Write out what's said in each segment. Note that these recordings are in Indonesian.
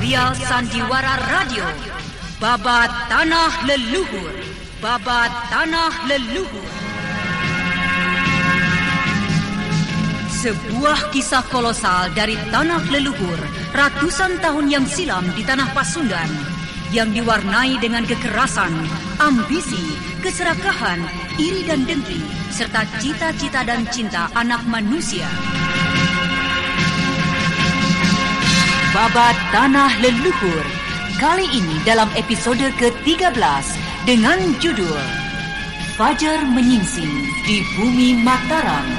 serial Sandiwara Radio, Babat Tanah Leluhur, Babat Tanah Leluhur. Sebuah kisah kolosal dari tanah leluhur ratusan tahun yang silam di tanah Pasundan, yang diwarnai dengan kekerasan, ambisi, keserakahan, iri dan dengki, serta cita-cita dan cinta anak manusia. Babat Tanah Leluhur, kali ini dalam episode ke-13 dengan judul Fajar Menyingsing di Bumi Mataram.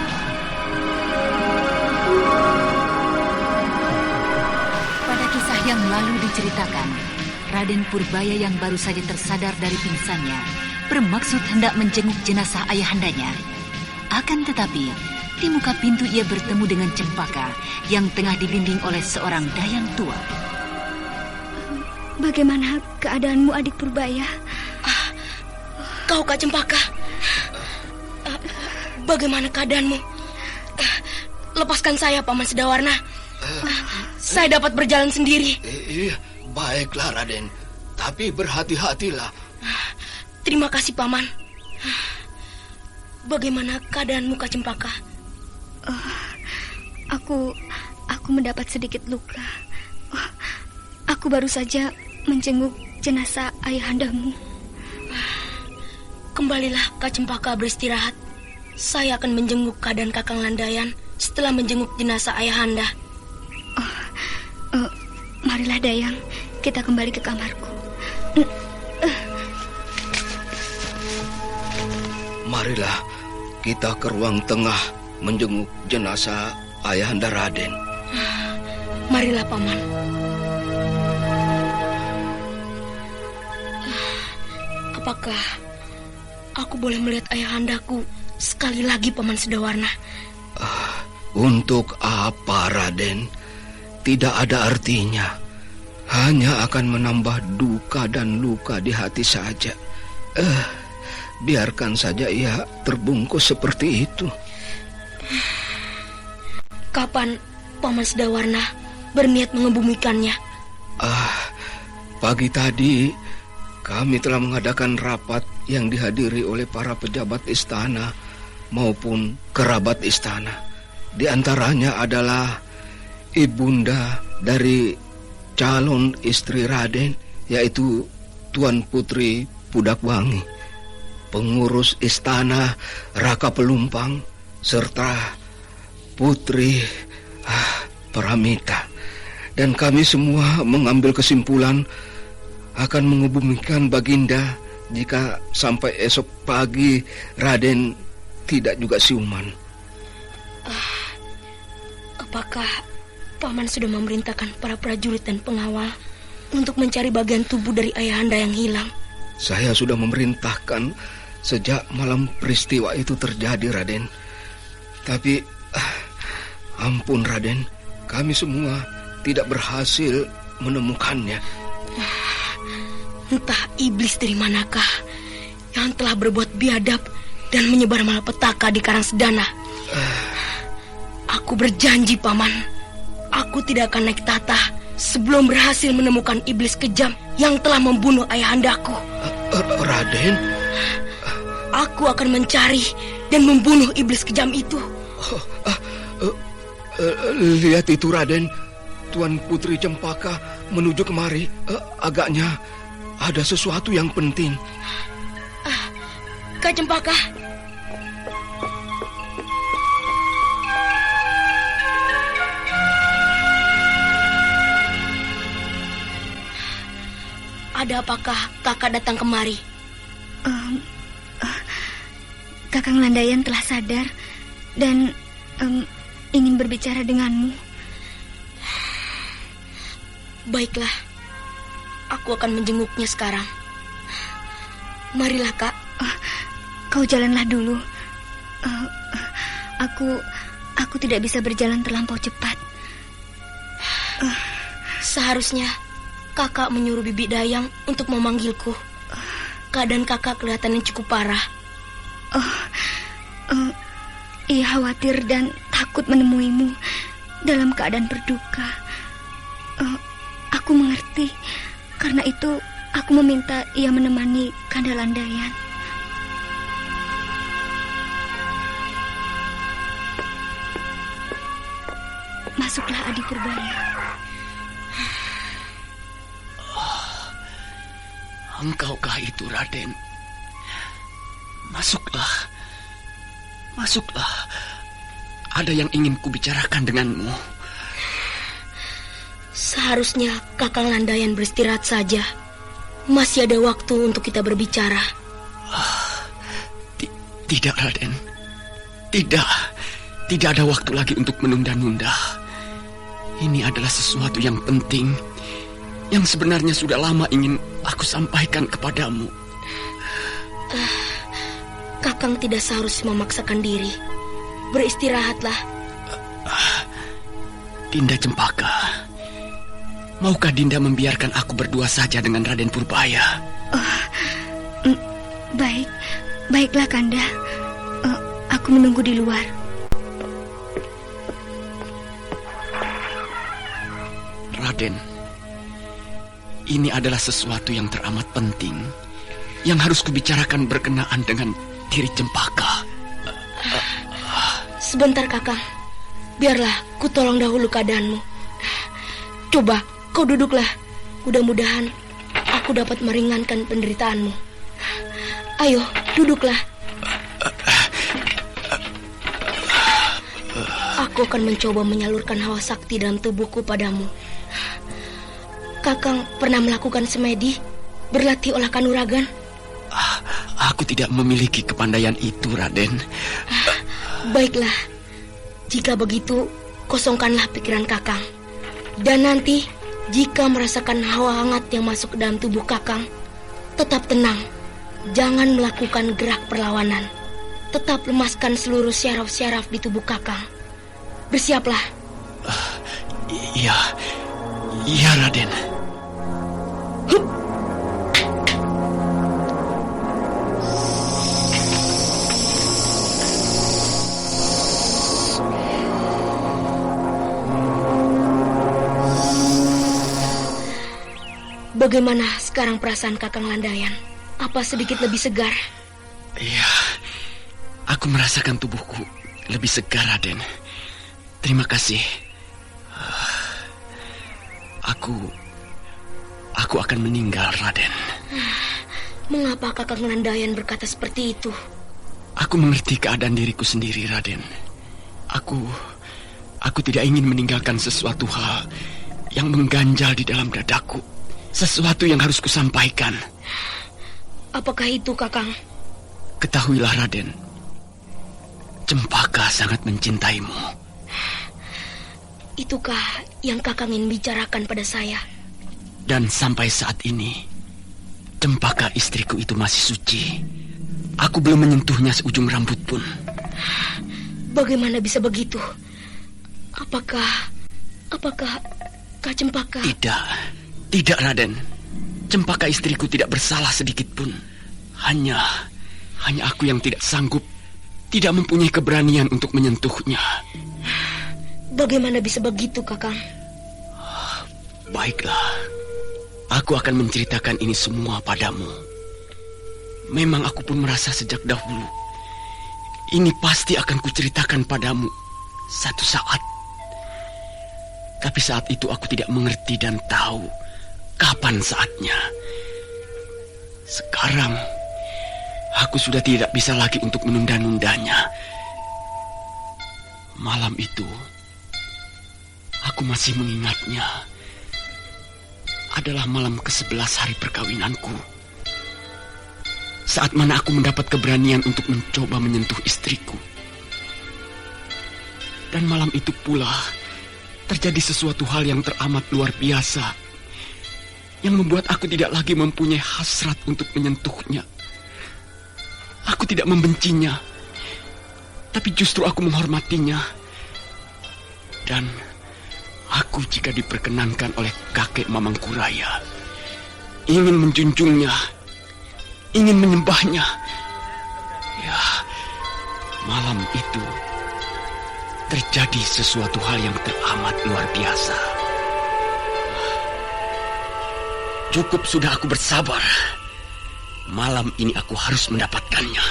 Pada kisah yang lalu diceritakan, Raden Purbaya yang baru saja tersadar dari pingsannya bermaksud hendak menjenguk jenazah ayahandanya. Akan tetapi, di muka pintu ia bertemu dengan Cempaka yang tengah dibimbing oleh seorang dayang tua. Bagaimana keadaanmu, adik Purbaya? Kau, Kak Cempaka. Bagaimana keadaanmu? Lepaskan saya, Paman Sedawarna. Saya dapat berjalan sendiri. Baiklah, Raden. Tapi berhati-hatilah. Terima kasih, Paman. Bagaimana keadaanmu, Kak Cempaka? Aku mendapat sedikit luka. Aku baru saja menjenguk jenazah ayahandamu. Kembalilah, Kak Cempaka, beristirahat. Saya akan menjenguk keadaan Kakang Landayan setelah menjenguk jenazah ayahanda. Marilah, Dayang, kita kembali ke kamarku. Marilah kita ke ruang tengah menjenguk jenazah ayahanda Raden. Marilah, Paman. Apakah aku boleh melihat ayahandaku sekali lagi, Paman Sedawarna? Untuk apa, Raden? Tidak ada artinya. Hanya akan menambah duka dan luka di hati saja. Biarkan saja ia terbungkus seperti itu. Kapan Paman Sedawarna berniat mengebumikannya? Pagi tadi kami telah mengadakan rapat yang dihadiri oleh para pejabat istana maupun kerabat istana. Di antaranya adalah ibunda dari calon istri Raden, yaitu Tuan Putri Pudakwangi, pengurus istana Raka Pelumpang, serta Putri Paramita. Dan kami semua mengambil kesimpulan akan mengebumikan Baginda jika sampai esok pagi Raden tidak juga siuman. Apakah Paman sudah memerintahkan para prajurit dan pengawal untuk mencari bagian tubuh dari ayahanda yang hilang? Saya sudah memerintahkan sejak malam peristiwa itu terjadi, Raden. Tapi ampun, Raden, kami semua tidak berhasil menemukannya. Entah iblis dari manakah yang telah berbuat biadab dan menyebar malapetaka di Karangsedana. Aku berjanji, Paman, aku tidak akan naik tahta sebelum berhasil menemukan iblis kejam yang telah membunuh ayahandaku. Raden? Aku akan mencari dan membunuh iblis kejam itu. Lihat itu, Raden. Tuan Putri Cempaka menuju kemari. Agaknya ada sesuatu yang penting. Kak Cempaka. Ada apakah kakak datang kemari? Kakang Landayan telah sadar dan ingin berbicara denganmu. Baiklah, aku akan menjenguknya sekarang. Marilah, Kak. Kau jalanlah dulu. Aku tidak bisa berjalan terlampau cepat. Seharusnya kakak menyuruh Bibi Dayang untuk memanggilku. Keadaan kakak kelihatannya cukup parah. Ia khawatir dan takut menemuimu dalam keadaan berduka. Aku Aku mengerti. Karena itu aku meminta ia menemani Kanda Landayan. Masuklah Adi Purbaya. Engkaukah itu, Raden? Masuklah. Masuklah. Ada yang ingin kubicarakan denganmu. Seharusnya Kakang Landayan beristirahat saja. Masih ada waktu untuk kita berbicara. Tidak, Raden. Tidak. Tidak ada waktu lagi untuk menunda-nunda. Ini adalah sesuatu yang penting, yang sebenarnya sudah lama ingin aku sampaikan kepadamu. Kakang tidak seharusnya memaksakan diri. Beristirahatlah. Dinda Cempaka, maukah Dinda membiarkan aku berdua saja dengan Raden Purbaya? Baik. Baiklah, Kanda. Aku menunggu di luar. Raden, ini adalah sesuatu yang teramat penting, yang harus kubicarakan berkenaan dengan diri Cempaka. Sebentar, Kakang. Biarlah ku tolong dahulu keadaanmu. Coba kau duduklah. Mudah-mudahan aku dapat meringankan penderitaanmu. Ayo, duduklah. Aku akan mencoba menyalurkan hawa sakti dalam tubuhku padamu. Kakang pernah melakukan semedi, berlatih olah kanuragan? Aku tidak memiliki kepandaian itu, Raden. Baiklah, jika begitu, kosongkanlah pikiran Kakang. Dan nanti, jika merasakan hawa hangat yang masuk ke dalam tubuh Kakang, tetap tenang. Jangan melakukan gerak perlawanan. Tetap lemaskan seluruh syaraf-syaraf di tubuh Kakang. Bersiaplah. Iya, Raden. Bagaimana sekarang perasaan Kakang Landayan? Apa sedikit lebih segar? Iya, aku merasakan tubuhku lebih segar, Raden. Terima kasih. Aku akan meninggal, Raden. Mengapa Kakang Landayan berkata seperti itu? Aku mengerti keadaan diriku sendiri, Raden. Aku tidak ingin meninggalkan sesuatu hal yang mengganjal di dalam dadaku. Sesuatu yang harus kusampaikan. Apakah itu, Kakang? Ketahuilah, Raden. Cempaka sangat mencintaimu. Itukah yang Kakang ingin bicarakan pada saya? Dan sampai saat ini, Cempaka istriku itu masih suci. Aku belum menyentuhnya seujung rambut pun. Bagaimana bisa begitu? Apakah Kak Cempaka? Tidak, Raden. Cempaka istriku tidak bersalah sedikit pun. Hanya aku yang tidak sanggup, tidak mempunyai keberanian untuk menyentuhnya. Bagaimana bisa begitu, Kakang? Baiklah, aku akan menceritakan ini semua padamu. Memang aku pun merasa sejak dahulu, ini pasti akan kuceritakan padamu satu saat. Tapi saat itu aku tidak mengerti dan tahu kapan saatnya. Sekarang, aku sudah tidak bisa lagi untuk menunda-nundanya. Malam itu, aku masih mengingatnya. Adalah malam ke-11 hari perkawinanku. Saat mana aku mendapat keberanian untuk mencoba menyentuh istriku. Dan malam itu pula, terjadi sesuatu hal yang teramat luar biasa, yang membuat aku tidak lagi mempunyai hasrat untuk menyentuhnya. Aku tidak membencinya, tapi justru aku menghormatinya. Dan aku jika diperkenankan oleh kakek Mamangkuraya, ingin menjunjungnya, ingin menyembahnya. Ya, malam itu terjadi sesuatu hal yang teramat luar biasa. Cukup sudah aku bersabar. Malam ini aku harus mendapatkannya.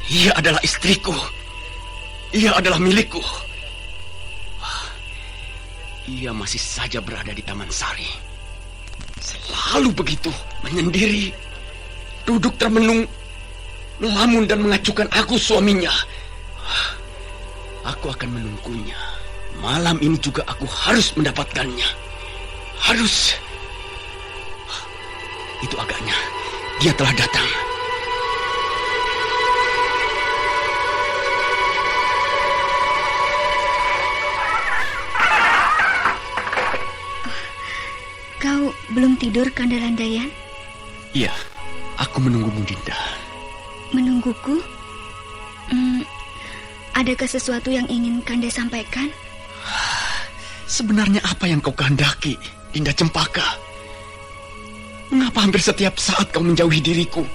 Ia adalah istriku. Ia adalah milikku. Ia masih saja berada di Taman Sari. Selalu begitu, menyendiri, duduk termenung, melamun dan mengacukan aku suaminya. Aku akan menunggunya. Malam ini juga aku harus mendapatkannya. Harus. Itu agaknya. Dia telah datang. Kau belum tidur, Kanda Landayan? Iya, aku menunggumu, Dinda. Menungguku? Adakah sesuatu yang ingin Kanda sampaikan? Sebenarnya apa yang kau kehendaki, Dinda Cempaka? Mengapa hampir setiap saat kau menjauhi diriku?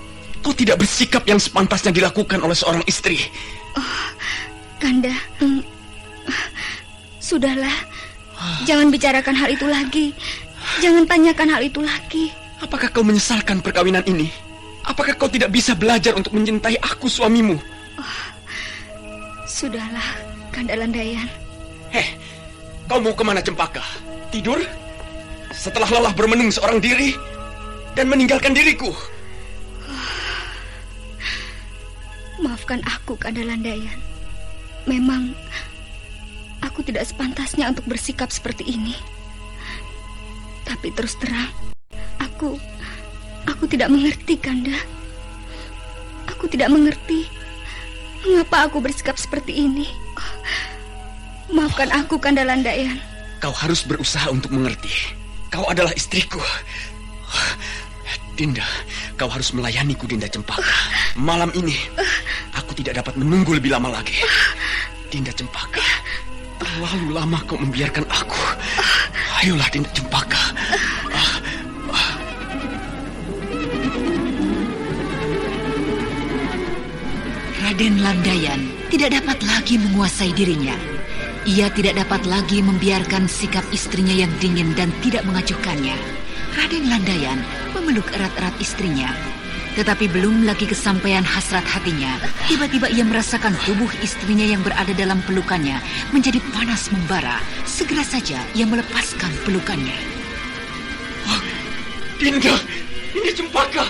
Kau tidak bersikap yang sepantasnya dilakukan oleh seorang istri. Oh, Kanda, sudahlah. Jangan bicarakan hal itu lagi. Jangan tanyakan hal itu lagi. Apakah kau menyesalkan perkawinan ini? Apakah kau tidak bisa belajar untuk mencintai aku, suamimu? Oh, sudahlah, Kanda Landayan. Kau mau kemana, Cempaka? Tidur? Setelah lelah bermenung seorang diri dan meninggalkan diriku? Maafkan aku, Kanda Landayan. Memang aku tidak sepantasnya untuk bersikap seperti ini. Tapi terus terang, aku tidak mengerti, Kanda. Aku tidak mengerti mengapa aku bersikap seperti ini. Maafkan aku, Kanda Landayan. Kau harus berusaha untuk mengerti. Kau adalah istriku. Dinda, kau harus melayaniku, Dinda Cempaka. Malam ini, aku tidak dapat menunggu lebih lama lagi. Dinda Cempaka, terlalu lama kau membiarkan aku. Ayolah, Dinda Cempaka. Raden Landayan tidak dapat lagi menguasai dirinya. Ia tidak dapat lagi membiarkan sikap istrinya yang dingin dan tidak mengacuhkannya. Raden Landayan memeluk erat-erat istrinya. Tetapi belum lagi kesampaian hasrat hatinya, tiba-tiba ia merasakan tubuh istrinya yang berada dalam pelukannya menjadi panas membara. Segera saja ia melepaskan pelukannya. Dinda, ini Cempaka.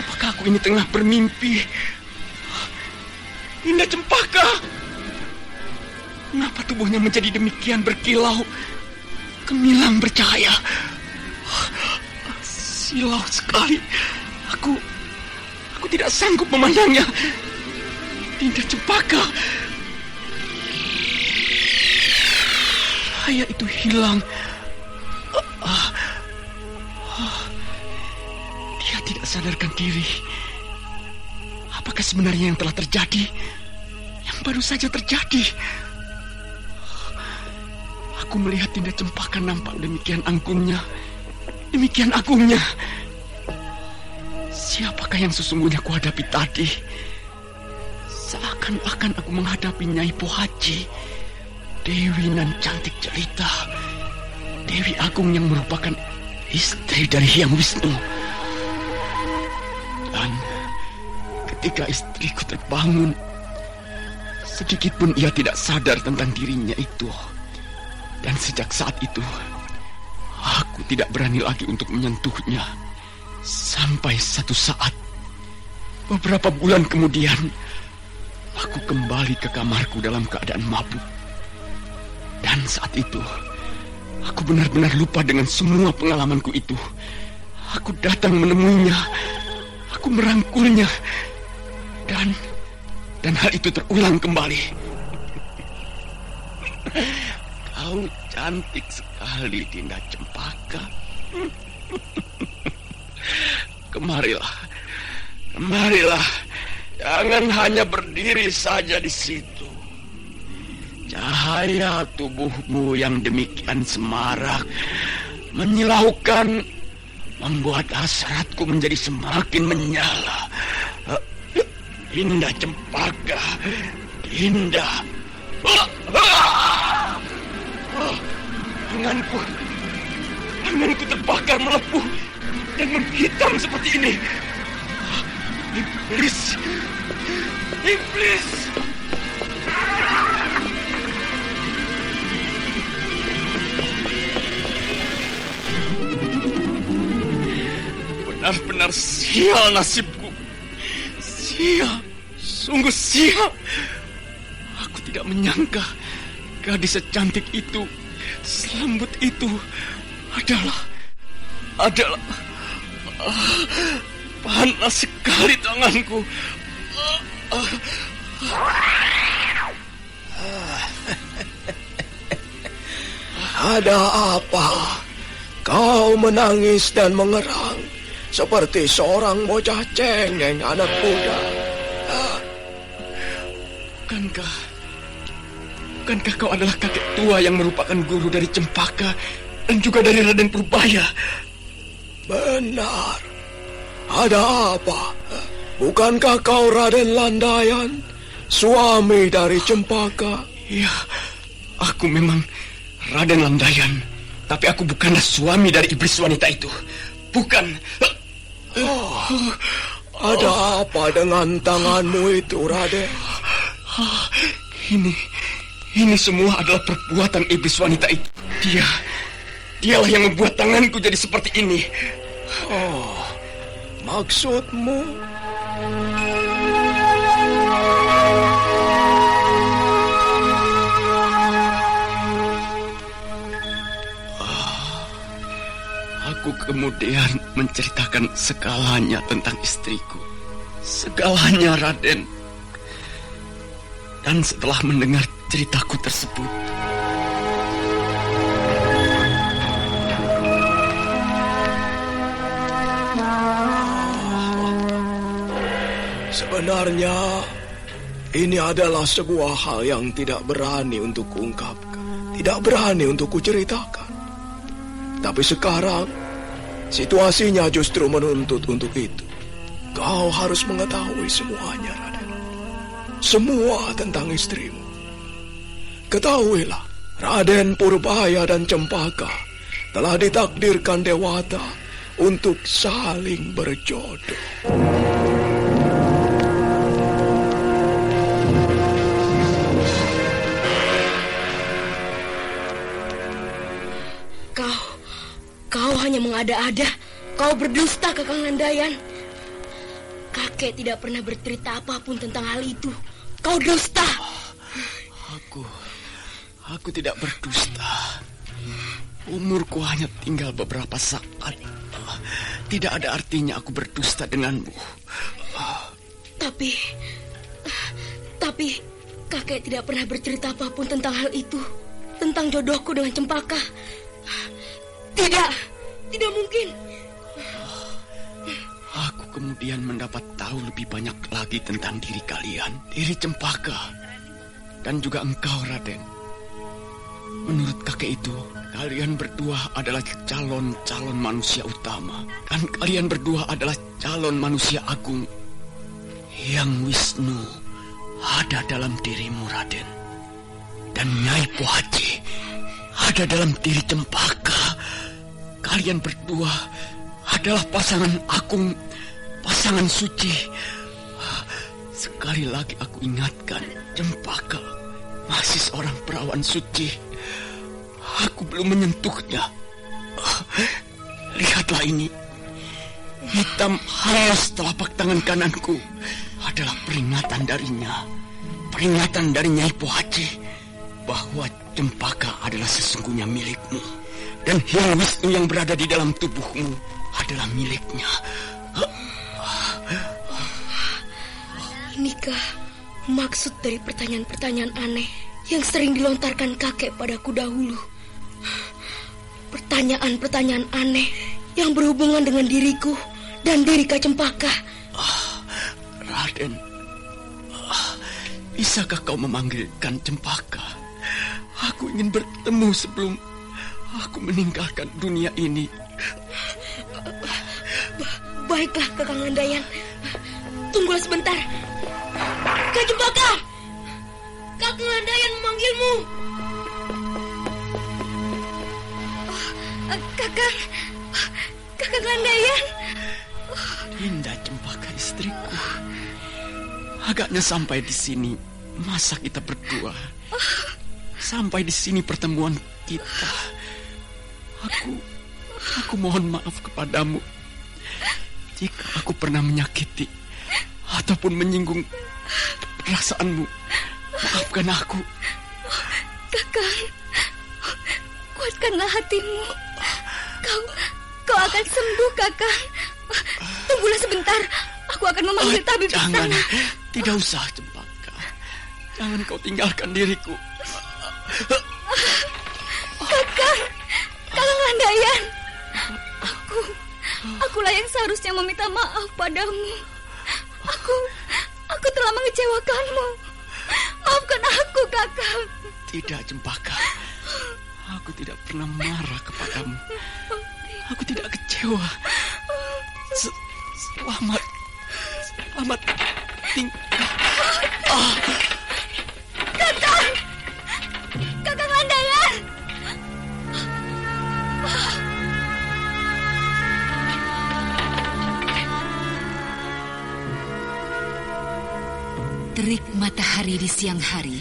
Apakah aku ini tengah bermimpi? Dinda Cempaka. Mengapa tubuhnya menjadi demikian berkilau, gemilang bercahaya? Silau sekali. Aku tidak sanggup memandangnya. Dinda Cempaka. Cahaya itu hilang. Dia tidak sadarkan diri. Apakah sebenarnya yang telah terjadi? Yang baru saja terjadi. Aku melihat Dinda Cempaka nampak demikian anggunnya. Demikian agungnya. Siapakah yang sesungguhnya kuhadapi tadi? Seakan-akan aku menghadapi Nyai Pohaci, Dewi nan cantik jelita, Dewi Agung yang merupakan istri dari Hyang Wisnu. Dan ketika istriku terbangun, sedikit pun ia tidak sadar tentang dirinya itu. Dan sejak saat itu, aku tidak berani lagi untuk menyentuhnya. Sampai satu saat, beberapa bulan kemudian, aku kembali ke kamarku dalam keadaan mabuk. Dan saat itu, aku benar-benar lupa dengan semua pengalamanku itu. Aku datang menemuinya. Aku merangkulnya. Dan hal itu terulang kembali. Kau cantik sekali, Dinda Cempaka. Kemarilah. Jangan hanya berdiri saja di situ. Cahaya tubuhmu yang demikian semarak menyilaukan, membuat hasratku menjadi semakin menyala. Dinda Cempaka, Dinda. Tanganku terbakar melepuh dan menghitam seperti ini. Iblis! Iblis! Benar-benar sial nasibku. Sial, sungguh sial. Aku tidak menyangka gadis secantik itu, selembut itu adalah panas sekali tanganku. Ada apa? Kau menangis dan mengerang seperti seorang bocah cengeng anak muda. Bukankah kau adalah kakek tua yang merupakan guru dari Cempaka dan juga dari Raden Purbaya? Benar. Ada apa? Bukankah kau Raden Landayan, suami dari Cempaka? Ya, aku memang Raden Landayan, tapi aku bukanlah suami dari iblis wanita itu. Bukan. Ada apa dengan tanganmu itu, Raden? Ini semua adalah perbuatan iblis wanita itu. Dialah yang membuat tanganku jadi seperti ini. Oh, maksudmu? Aku kemudian menceritakan segalanya tentang istriku. Segalanya, Raden. Dan setelah mendengar ceritaku tersebut, sebenarnya ini adalah sebuah hal yang tidak berani untuk kuungkapkan, tidak berani untuk kuceritakan. Tapi sekarang situasinya justru menuntut untuk itu. Kau harus mengetahui semuanya, Raden. Semua tentang istrimu. Ketahuilah, Raden Purbaya dan Cempaka telah ditakdirkan Dewata untuk saling berjodoh. Kau hanya mengada-ada. Kau berdusta, Kakang Landayan. Kakek tidak pernah bercerita apapun tentang hal itu. Kau dusta. Aku tidak berdusta. Umurku hanya tinggal beberapa saat. Tidak ada artinya aku berdusta denganmu. Tapi kakek tidak pernah bercerita apapun tentang hal itu. Tentang jodohku dengan Cempaka. Tidak mungkin. Aku kemudian mendapat tahu lebih banyak lagi tentang diri kalian, diri Cempaka, dan juga engkau, Raden. Menurut kakek itu, kalian berdua adalah calon manusia utama, dan kalian berdua adalah calon manusia agung yang Wisnu ada dalam dirimu, Raden. Dan Nyai Pohaci ada dalam diri Cempaka. Kalian berdua adalah pasangan agung, pasangan suci. Sekali lagi aku ingatkan, Cempaka masih seorang perawan suci. Aku belum menyentuhnya. Lihatlah ini. Hitam halus telapak tangan kananku adalah peringatan darinya. Peringatan dari Nyai Pohaci bahwa Cempaka adalah sesungguhnya milikmu. Dan Hyang Wisnu yang berada di dalam tubuhmu adalah miliknya. Inikah maksud dari pertanyaan-pertanyaan aneh yang sering dilontarkan kakek padaku dahulu? Pertanyaan-pertanyaan aneh yang berhubungan dengan diriku dan diri Kak Cempaka. Raden, bisakah kau memanggilkan Cempaka? Aku ingin bertemu sebelum aku meninggalkan dunia ini. Baiklah, Kakang Landayan. Tunggulah sebentar. Kak Cempaka! Kakang Landayan memanggilmu. Kakang Landayan. Dinda Cempaka istriku. Agaknya sampai di sini masa kita berdua. Sampai di sini pertemuan kita. Aku mohon maaf kepadamu jika aku pernah menyakiti ataupun menyinggung perasaanmu. Maafkan aku. Kakang, kuatkanlah hatimu. Kau akan sembuh, Kakang. Tunggulah sebentar. Aku akan memanggil tabib Jangan, istana. tidak usah Cempaka. Jangan kau tinggalkan diriku. Kakang Landayan. Akulah yang seharusnya meminta maaf padamu. Aku telah mengecewakanmu. Maafkan aku, Kakang. Tidak, Cempaka. Aku tidak pernah marah kepadamu. Aku tidak kecewa. Selamat tinggal. Kakang Landayan. Terik matahari di siang hari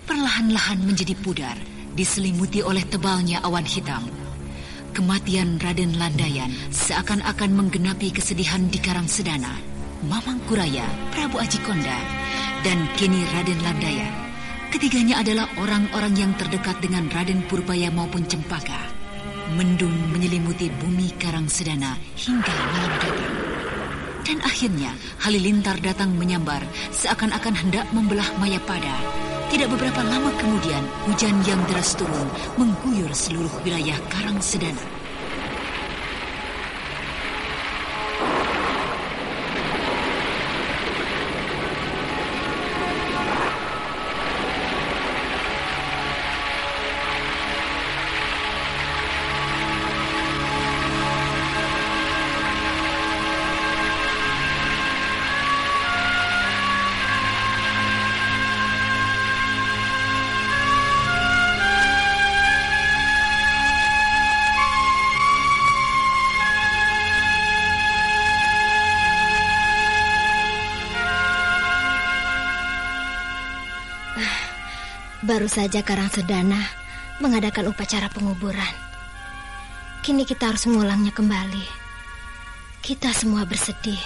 perlahan-lahan menjadi pudar, diselimuti oleh tebalnya awan hitam. Kematian Raden Landayan seakan-akan menggenapi kesedihan di Karangsedana. Mamang Kuraya, Prabu Aji Konda, dan kini Raden Landayan. Ketiganya adalah orang-orang yang terdekat dengan Raden Purbaya maupun Cempaka. Mendung menyelimuti bumi Karangsedana hingga malam datang. Dan akhirnya Halilintar datang menyambar seakan-akan hendak membelah Mayapada. Tidak beberapa lama kemudian hujan yang deras turun mengguyur seluruh wilayah Karangsedana. Baru saja Karangsedana mengadakan upacara penguburan. Kini kita harus mengulangnya kembali. Kita semua bersedih.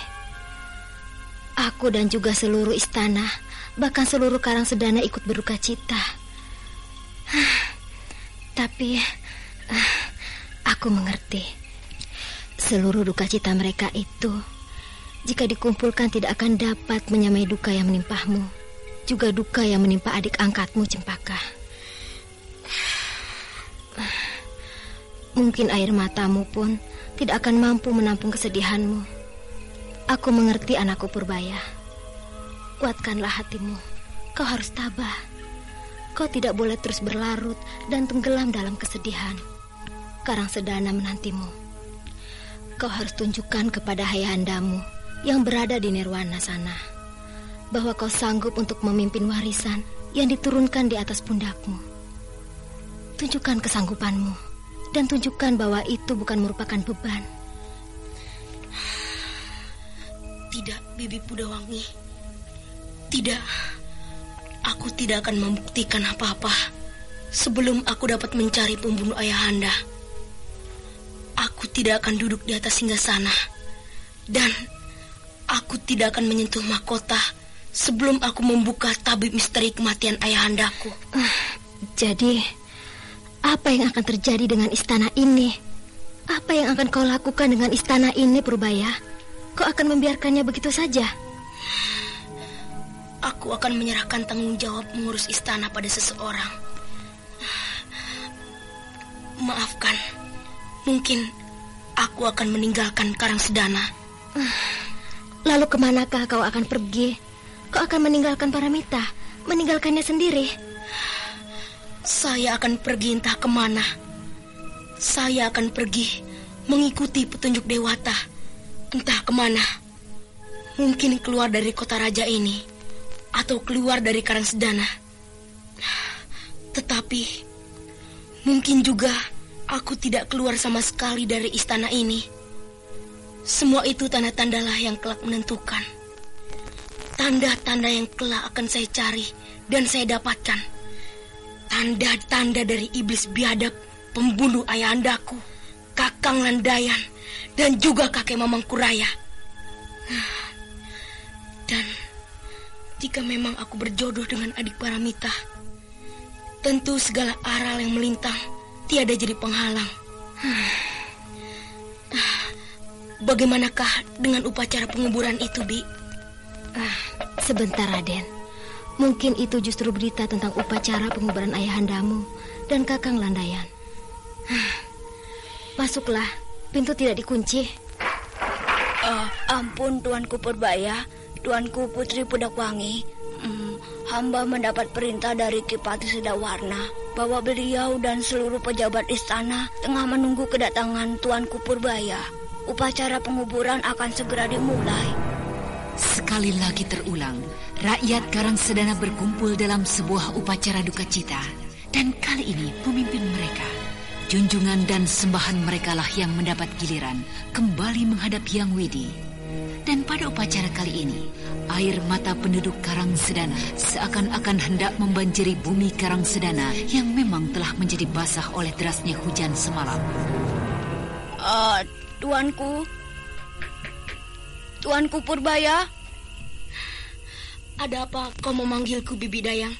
Aku dan juga seluruh istana, bahkan seluruh Karangsedana ikut berduka cita. Tapi aku mengerti. Seluruh duka cita mereka itu, jika dikumpulkan tidak akan dapat menyamai duka yang menimpahmu, juga duka yang menimpa adik angkatmu, Cempaka. Mungkin air matamu pun tidak akan mampu menampung kesedihanmu. Aku mengerti anakku Purbaya. Kuatkanlah hatimu. Kau harus tabah. Kau tidak boleh terus berlarut dan tenggelam dalam kesedihan. Karangsedana menantimu. Kau harus tunjukkan kepada ayahandamu yang berada di Nirwana sana bahwa kau sanggup untuk memimpin warisan yang diturunkan di atas pundakmu. Tunjukkan kesanggupanmu dan tunjukkan bahwa itu bukan merupakan beban. Tidak, Bibi Pudawangi. Tidak. Aku tidak akan membuktikan apa-apa sebelum aku dapat mencari pembunuh ayahanda. Aku tidak akan duduk di atas singgasana dan aku tidak akan menyentuh mahkota sebelum aku membuka tabib misteri kematian ayahandaku. Jadi, apa yang akan terjadi dengan istana ini? Apa yang akan kau lakukan dengan istana ini, Purbaya? Kau akan membiarkannya begitu saja? Aku akan menyerahkan tanggung jawab mengurus istana pada seseorang. Maafkan, mungkin aku akan meninggalkan Karangsedana. Lalu kemanakah kau akan pergi? Kau akan meninggalkan Paramita, meninggalkannya sendiri? Saya akan pergi entah kemana. Saya akan pergi mengikuti petunjuk Dewata, entah kemana. Mungkin keluar dari kota raja ini, atau keluar dari Karangsedana. Tetapi mungkin juga aku tidak keluar sama sekali dari istana ini. Semua itu tanda-tandalah yang kelak menentukan. Tanda-tanda yang kelak akan saya cari dan saya dapatkan. Tanda-tanda dari iblis biadab, pembunuh ayahandaku, Kakang Landayan, dan juga kakek Mamangku Raya. Dan jika memang aku berjodoh dengan adik Paramita, tentu segala aral yang melintang tiada jadi penghalang. Bagaimanakah dengan upacara penguburan itu, Bi? Sebentar, Raden. Mungkin itu justru berita tentang upacara penguburan ayahandamu dan Kakang Landayan. Masuklah, pintu tidak dikunci. Ampun Tuanku Purbaya, Tuanku Putri Pedakwangi. Hamba mendapat perintah dari Ki Pati Sedawarna bahwa beliau dan seluruh pejabat istana tengah menunggu kedatangan Tuanku Purbaya. Upacara penguburan akan segera dimulai. Sekali lagi terulang, rakyat Karangsedana berkumpul dalam sebuah upacara duka cita. Dan kali ini pemimpin mereka, junjungan dan sembahan merekalah yang mendapat giliran kembali menghadap Hyang Widi. Dan pada upacara kali ini, air mata penduduk Karangsedana seakan-akan hendak membanjiri bumi Karangsedana yang memang telah menjadi basah oleh derasnya hujan semalam. Tuanku Purbaya. Ada apa kau memanggilku, Bibi Dayang?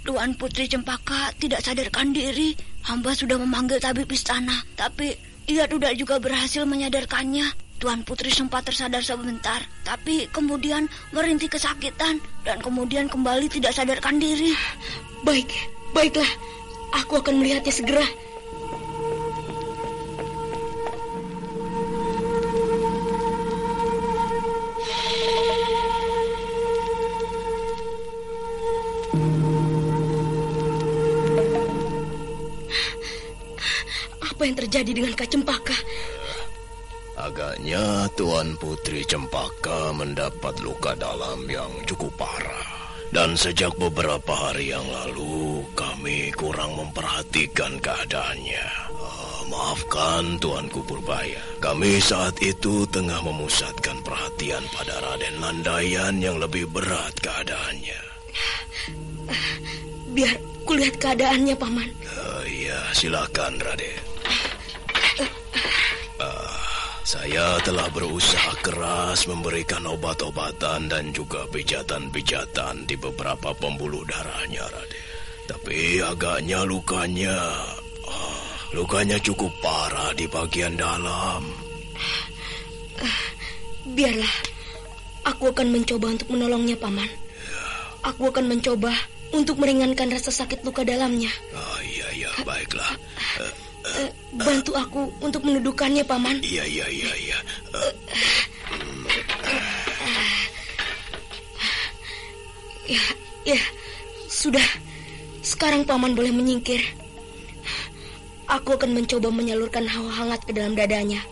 Tuan Putri Cempaka tidak sadarkan diri. Hamba sudah memanggil tabib istana, tapi ia tidak juga berhasil menyadarkannya. Tuan Putri sempat tersadar sebentar, tapi kemudian merintih kesakitan dan kemudian kembali tidak sadarkan diri. Baiklah. Aku akan melihatnya segera. Apa yang terjadi dengan Kak Cempaka? Agaknya Tuan Putri Cempaka mendapat luka dalam yang cukup parah. Dan sejak beberapa hari yang lalu, kami kurang memperhatikan keadaannya. Maafkan Tuanku Purbaya. Kami saat itu tengah memusatkan perhatian pada Raden Landayan yang lebih berat keadaannya. Biar kulihat keadaannya, Paman. Iya, silakan Raden. Saya telah berusaha keras memberikan obat-obatan dan juga pijatan-pijatan di beberapa pembuluh darahnya, Raden. Tapi agaknya lukanya cukup parah di bagian dalam. Biarlah, aku akan mencoba untuk menolongnya, Paman. Aku akan mencoba untuk meringankan rasa sakit luka dalamnya. Iya, baiklah. Bantu aku untuk mendudukannya, Paman. Iya. Ya, sudah. Sekarang Paman boleh menyingkir. Aku akan mencoba menyalurkan hawa hangat ke dalam dadanya.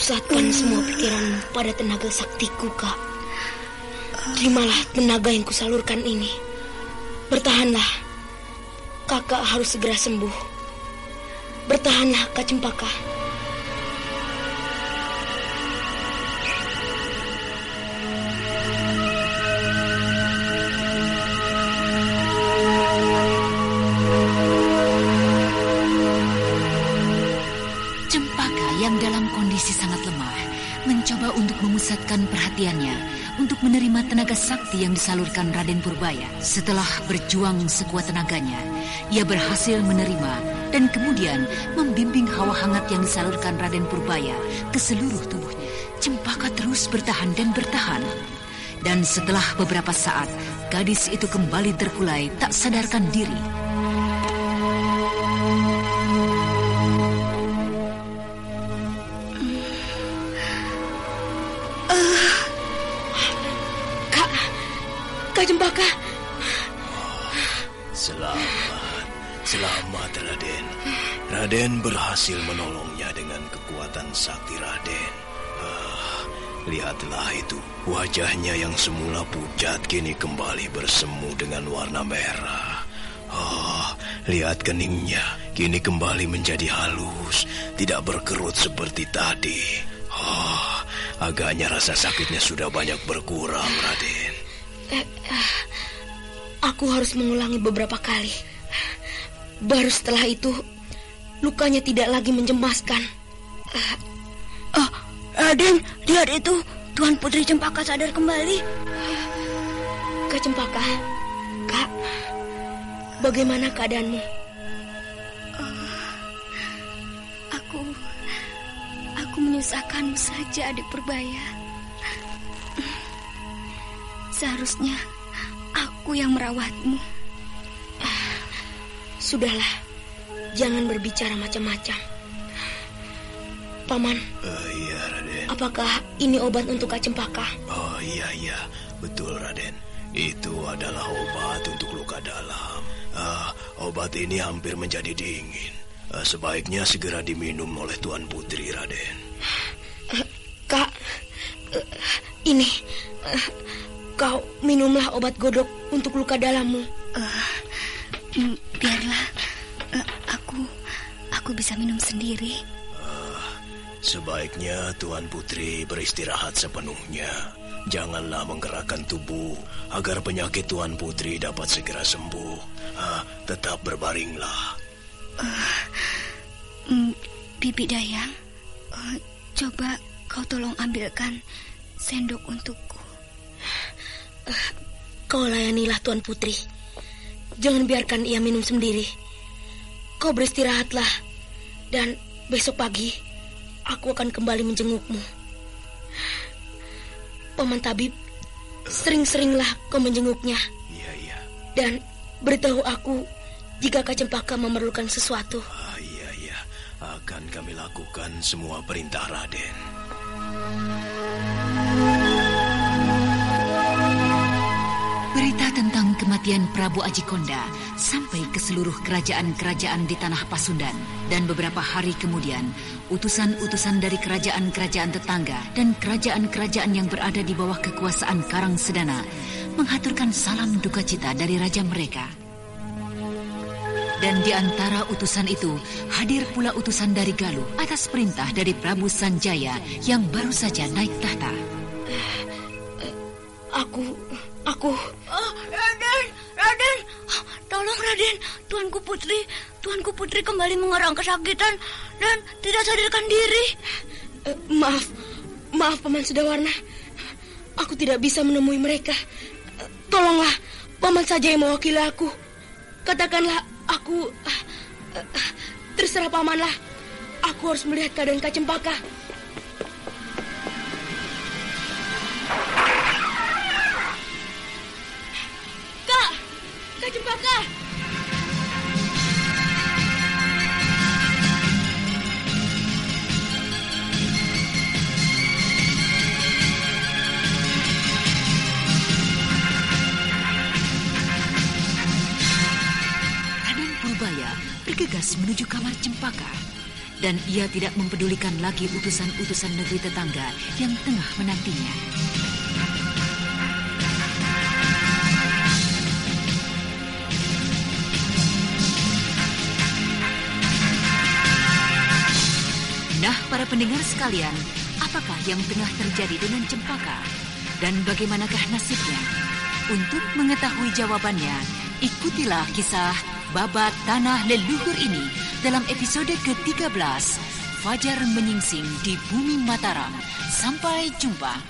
Pusatkan semua pikiranmu pada tenaga saktiku, Kak. Terimalah tenaga yang kusalurkan ini. Bertahanlah. Kakak harus segera sembuh. Bertahanlah, Kak Cempaka. Yang dalam kondisi sangat lemah mencoba untuk memusatkan perhatiannya untuk menerima tenaga sakti yang disalurkan Raden Purbaya. Setelah berjuang sekuat tenaganya, ia berhasil menerima dan kemudian membimbing hawa hangat yang disalurkan Raden Purbaya ke seluruh tubuhnya. Cempaka terus bertahan dan bertahan. Dan setelah beberapa saat, gadis itu kembali terkulai tak sadarkan diri. Kak Cempaka. Selamat, Raden. Raden berhasil menolongnya dengan kekuatan sakti Raden. Lihatlah itu. Wajahnya yang semula pucat kini kembali bersemu dengan warna merah. Lihat keningnya. Kini kembali menjadi halus. Tidak berkerut seperti tadi. Agaknya rasa sakitnya sudah banyak berkurang, Raden. Aku harus mengulangi beberapa kali. Baru setelah itu, lukanya tidak lagi mencemaskan. Raden, lihat itu. Tuan Putri Cempaka sadar kembali. Kak Cempaka, Kak, bagaimana keadaanmu? Aku menyusahkanmu saja, adik Purbaya. Seharusnya aku yang merawatmu. Sudahlah, jangan berbicara macam-macam. Paman. Iya, Raden. Apakah ini obat untuk Kak Cempaka? Iya, betul, Raden. Itu adalah obat untuk luka dalam. Obat ini hampir menjadi dingin. Sebaiknya segera diminum oleh Tuan Putri, Raden. Kak, ini, kau minumlah obat godok untuk luka dalammu. Biarlah, aku bisa minum sendiri. Sebaiknya Tuan Putri beristirahat sepenuhnya. Janganlah menggerakkan tubuh agar penyakit Tuan Putri dapat segera sembuh. Tetap berbaringlah. Bibi Dayang, coba kau tolong ambilkan sendok untukku. Kau layanilah Tuan Putri. Jangan biarkan ia minum sendiri. Kau beristirahatlah. Dan besok pagi aku akan kembali menjengukmu. Paman Tabib, sering-seringlah kau menjenguknya. Iya. Dan beritahu aku jika Kak Cempaka memerlukan sesuatu. Iya. Akan kami lakukan semua perintah Raden. Berita tentang kematian Prabu Ajikonda sampai ke seluruh kerajaan-kerajaan di tanah Pasundan. Dan beberapa hari kemudian, utusan-utusan dari kerajaan-kerajaan tetangga dan kerajaan-kerajaan yang berada di bawah kekuasaan Karang Sedana menghaturkan salam duka cita dari raja mereka. Dan di antara utusan itu, hadir pula utusan dari Galuh atas perintah dari Prabu Sanjaya yang baru saja naik tahta. Aku... Raden, tolong Raden, Tuanku Putri kembali mengerang kesakitan dan tidak sadarkan diri. Maaf Paman Sedawarna. Aku tidak bisa menemui mereka. Tolonglah, Paman saja yang mewakili aku. Katakanlah aku... terserah Pamanlah. Aku harus melihat keadaan Kak Cempaka. Kak Cempaka! Raden Purbaya bergegas menuju kamar Cempaka. Dan ia tidak mempedulikan lagi utusan-utusan negeri tetangga yang tengah menantinya. Nah, para pendengar sekalian, apakah yang tengah terjadi dengan Cempaka? Dan bagaimanakah nasibnya? Untuk mengetahui jawabannya, ikutilah kisah Babat Tanah Leluhur ini dalam episode ke-13, Fajar Menyingsing di Bumi Mataram. Sampai jumpa.